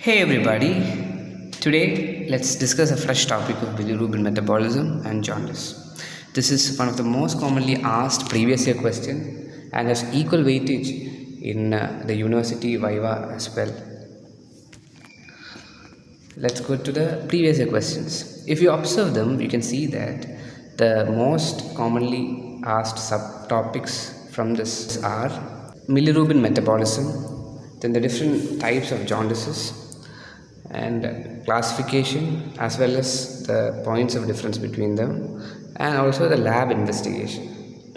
Hey everybody, today let's discuss a fresh topic of bilirubin metabolism and jaundice. This is one of the most commonly asked previous year question and has equal weightage in the university viva as well. Let's go to the previous year questions. If you observe them, you can see that the most commonly asked subtopics from this are bilirubin metabolism, then the different types of jaundices, and classification as well as the points of difference between them, and also the lab investigation.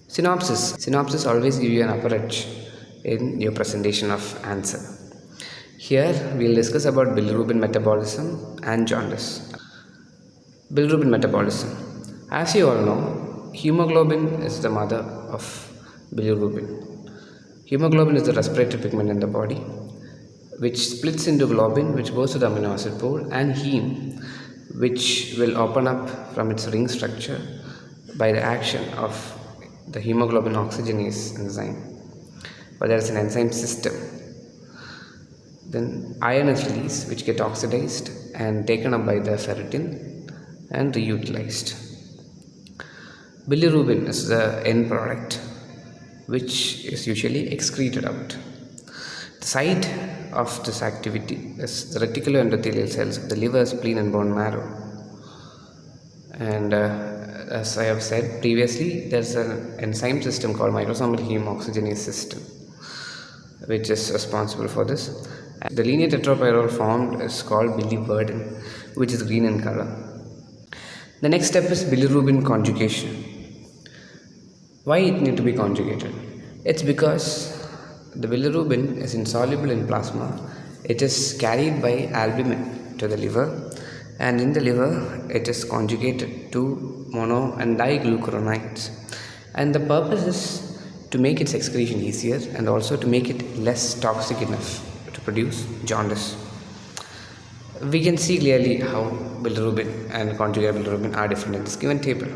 Synopsis always give you an upper edge in your presentation of answer. Here we'll discuss about bilirubin metabolism and jaundice. Bilirubin metabolism. As you all know, hemoglobin is the mother of bilirubin. Hemoglobin is the respiratory pigment in the body, which splits into globin, which goes to the amino acid pool, and heme, which will open up from its ring structure by the action of the hemoglobin oxygenase enzyme. But there is an enzyme system. Then iron is released, which get oxidized and taken up by the ferritin and reutilized. Bilirubin is the end product, which is usually excreted out. The site of this activity is the reticuloendothelial cells of the liver, spleen and bone marrow. And as I have said previously, there is an enzyme system called microsomal heme oxygenase system, which is responsible for this. And the linear tetropyrrole formed is called biliverdin, which is green in color. The next step is bilirubin conjugation. Why it need to be conjugated? It's because the bilirubin is insoluble in plasma. It is carried by albumin to the liver, and in the liver it is conjugated to mono and diglucuronides. And the purpose is to make its excretion easier and also to make it less toxic enough to produce jaundice. We can see clearly how bilirubin and conjugated bilirubin are different in this given table.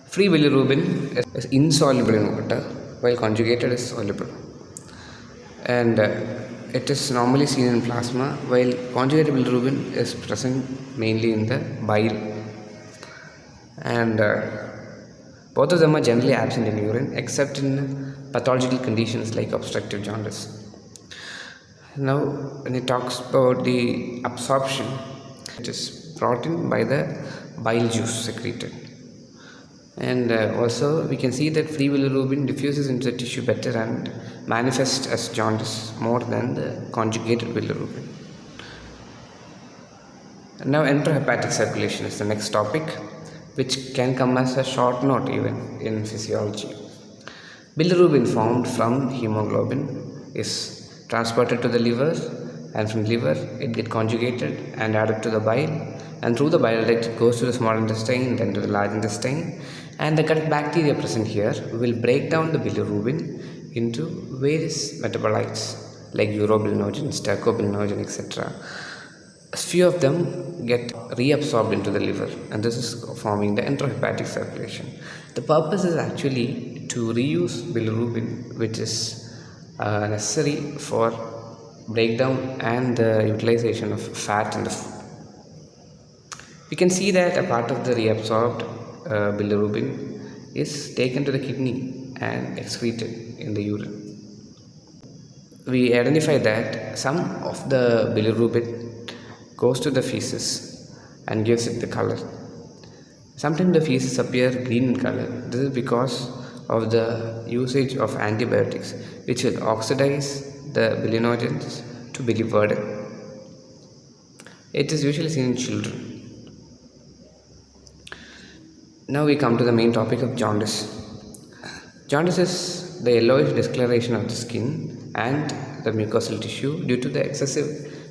Free bilirubin is insoluble in water, while conjugated is soluble. And it is normally seen in plasma, while conjugated bilirubin is present mainly in the bile. And both of them are generally absent in urine except in pathological conditions like obstructive jaundice. Now, when it talks about the absorption, it is brought in by the bile juice secreted. And also we can see that free bilirubin diffuses into the tissue better and manifests as jaundice more than the conjugated bilirubin. And now enterohepatic circulation is the next topic, which can come as a short note even in physiology. Bilirubin formed from hemoglobin is transported to the liver, and from liver it gets conjugated and added to the bile, and through the bile duct it goes to the small intestine, then to the large intestine, and the gut bacteria present here will break down the bilirubin into various metabolites like urobilinogen, stercobilinogen, etc. A few of them get reabsorbed into the liver, and this is forming the enterohepatic circulation. The purpose is actually to reuse bilirubin, which is necessary for breakdown and the utilization of fat in the food. We can see that a part of the reabsorbed bilirubin is taken to the kidney and excreted in the urine. We identify that some of the bilirubin goes to the feces and gives it the color. Sometimes the feces appear green in color. This is because of the usage of antibiotics, which will oxidize the bilinogens to biliverdin. It is usually seen in children. Now we come to the main topic of jaundice. Jaundice is the yellowish discoloration of the skin and the mucosal tissue due to the excessive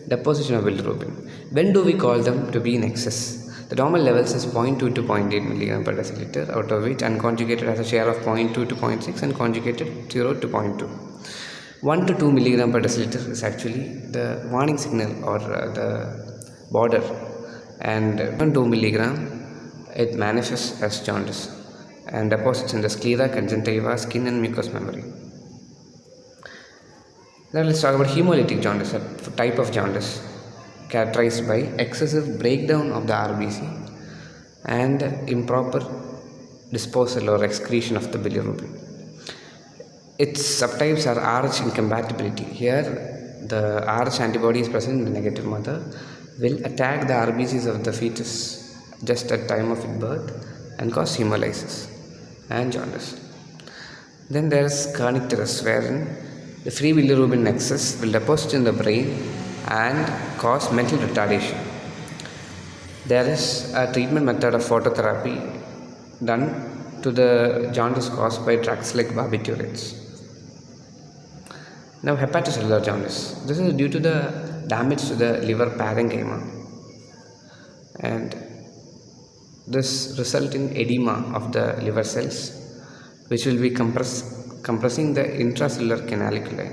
deposition of bilirubin. When do we call them to be in excess? The normal levels is 0.2 to 0.8 mg per deciliter, out of which unconjugated has a share of 0.2 to 0.6 and conjugated 0 to 0.2. 1 to 2 mg per deciliter is actually the warning signal or the border, and 2 mg it manifests as jaundice and deposits in the sclera, conjunctiva, skin and mucous membrane. Now let's talk about hemolytic jaundice, a type of jaundice characterized by excessive breakdown of the RBC and improper disposal or excretion of the bilirubin. Its subtypes are Rh incompatibility. Here, the Rh antibody is present in the negative mother, will attack the RBCs of the fetus just at time of birth and cause hemolysis and jaundice. Then there is kernicterus, wherein the free bilirubin excess will deposit in the brain and cause mental retardation. There is a treatment method of phototherapy done to the jaundice caused by drugs like barbiturates. Now, hepatocellular jaundice. This is due to the damage to the liver parenchyma, and this result in edema of the liver cells, which will be compressing the intracellular canaliculi,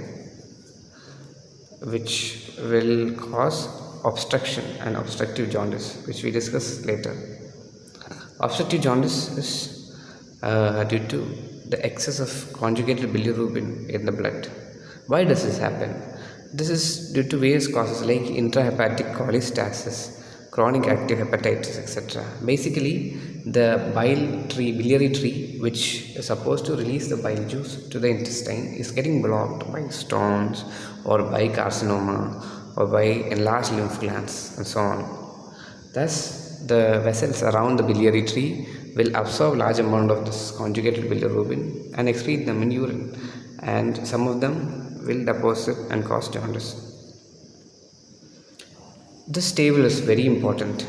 which will cause obstruction and obstructive jaundice, which we discuss later. Obstructive jaundice is due to the excess of conjugated bilirubin in the blood. Why does this happen? This is due to various causes like intrahepatic cholestasis, chronic active hepatitis, etc. Basically, the biliary tree, which is supposed to release the bile juice to the intestine, is getting blocked by stones or by carcinoma or by enlarged lymph glands and so on. Thus, the vessels around the biliary tree will absorb large amount of this conjugated bilirubin and excrete them in urine, and some of them will deposit and cause jaundice. This table is very important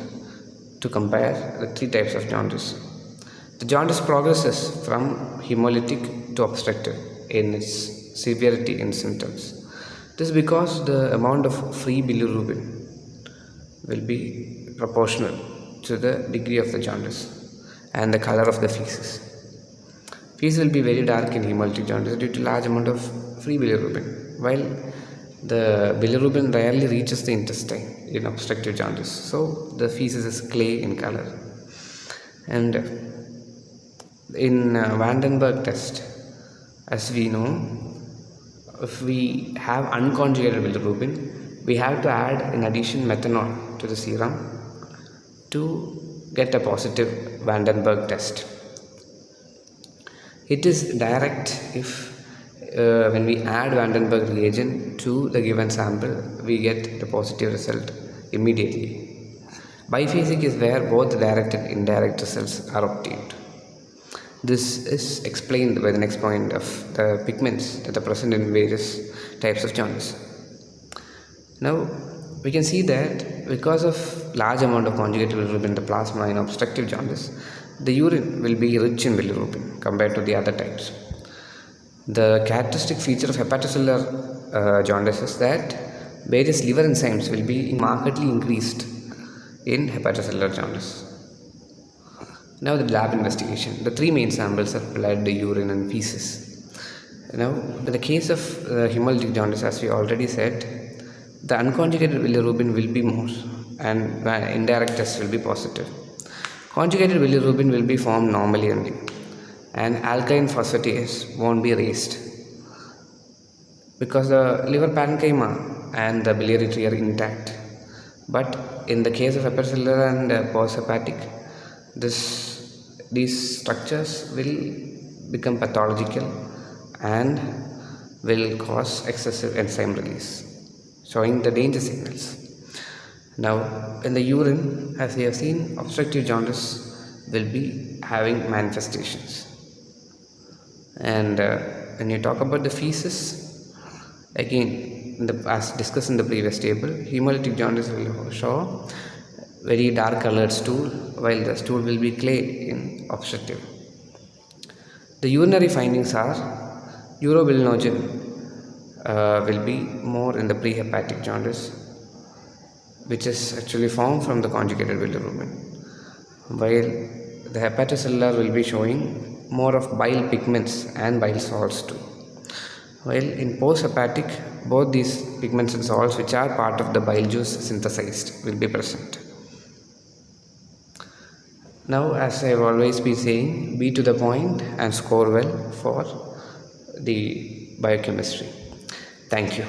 to compare the three types of jaundice. The jaundice progresses from hemolytic to obstructive in its severity in symptoms. This is because the amount of free bilirubin will be proportional to the degree of the jaundice and the color of the feces. Feces will be very dark in hemolytic jaundice due to large amount of free bilirubin, while the bilirubin rarely reaches the intestine in obstructive jaundice, so the feces is clay in color. And in Vandenberg test, as we know, if we have unconjugated bilirubin, we have to add in addition methanol to the serum to get a positive Vandenberg test. It is direct if when we add Vandenberg reagent to the given sample, we get the positive result immediately. Biphasic is where both direct and indirect results are obtained. This is explained by the next point of the pigments that are present in various types of jaundice. Now, we can see that because of large amount of conjugated bilirubin in the plasma in obstructive jaundice, the urine will be rich in bilirubin compared to the other types. The characteristic feature of hepatocellular jaundice is that various liver enzymes will be markedly increased in hepatocellular jaundice. Now, the lab investigation. The three main samples are blood, urine, and feces. Now, in the case of hemolytic jaundice, as we already said, the unconjugated bilirubin will be more and indirect test will be positive. Conjugated bilirubin will be formed normally only, and alkaline phosphatase won't be raised because the liver parenchyma and the biliary tree are intact. But in the case of hepatocellular and post-hepatic, these structures will become pathological and will cause excessive enzyme release, showing the danger signals. Now, in the urine, as we have seen, obstructive jaundice will be having manifestations. And when you talk about the feces, again, as discussed in the previous table, hemolytic jaundice will show very dark colored stool, while the stool will be clay in obstructive. The urinary findings are urobilinogen will be more in the prehepatic jaundice, which is actually formed from the conjugated bilirubin, while the hepatocellular will be showing more of bile pigments and bile salts too. While in post-hepatic, both these pigments and salts, which are part of the bile juice synthesized, will be present. Now, as I have always been saying, be to the point and score well for the biochemistry. Thank you.